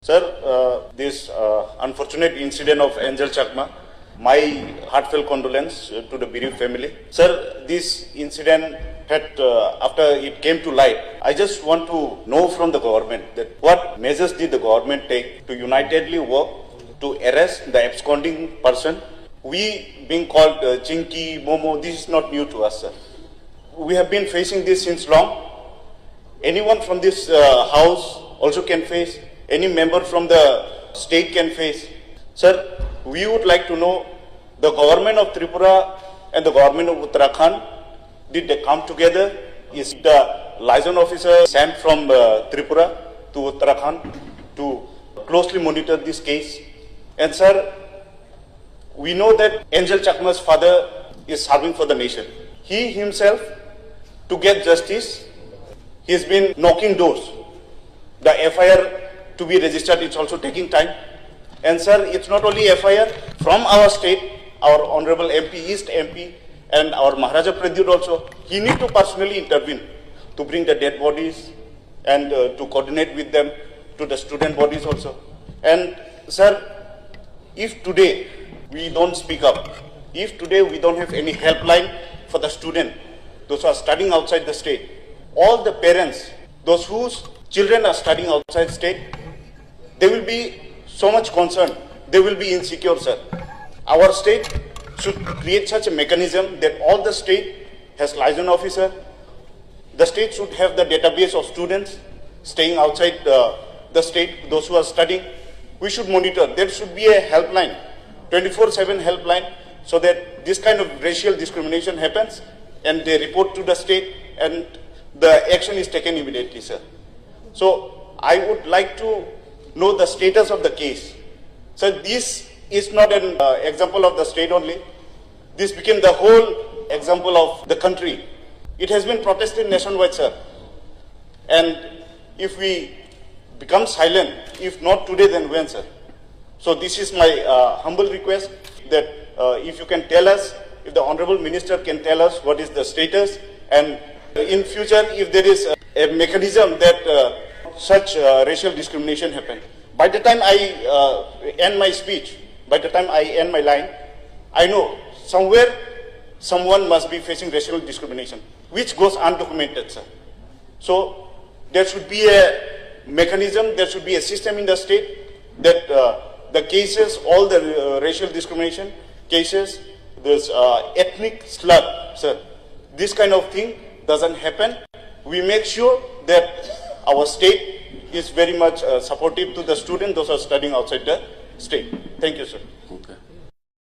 Sir, this unfortunate incident of Angel Chakma, my heartfelt condolence to the bereaved family. Sir, this incident had, after it came to light, I just want to know from the government that what measures did the government take to unitedly work to arrest the absconding person. We being called Chinky, Momo, this is not new to us, sir. We have been facing this since long. Anyone from this house also can face. Any member from the state can face. Sir, we would like to know the government of Tripura and the government of Uttarakhand, did they come together? Is the liaison officer sent from Tripura to Uttarakhand to closely monitor this case? And sir, we know that Angel Chakma's father is serving for the nation. He himself, to get justice, he has been knocking doors. The FIR to be registered, it's also taking time. And sir, it's not only FIR, from our state, our Honorable MP, East MP, and our Maharaja Pradyut also, he need to personally intervene to bring the dead bodies and to coordinate with them to the student bodies also. And sir, if today we don't speak up, if today we don't have any helpline for the student, those who are studying outside the state, all the parents, those whose children are studying outside state, they will be so much concerned. They will be insecure, sir. Our state should create such a mechanism that all the state has liaison officer. The state should have the database of students staying outside the state, those who are studying. We should monitor. There should be a helpline, 24/7 helpline, so that this kind of racial discrimination happens and they report to the state and the action is taken immediately, sir. So I would like to know the status of the case. So this is not an example of the state only. This became the whole example of the country. It has been protested nationwide, sir. And if we become silent, if not today, then when, sir? So this is my humble request that if you can tell us, if the Honorable Minister can tell us what is the status, and in future, if there is a mechanism that such racial discrimination happen. By the time I end my speech, by the time I end my line, I know somewhere someone must be facing racial discrimination, which goes undocumented, sir. So there should be a mechanism, there should be a system in the state that the cases, all the racial discrimination cases, this ethnic slur, sir, this kind of thing doesn't happen. We make sure that our state is very much supportive to the students, those who are studying outside the state. Thank you, sir. Okay.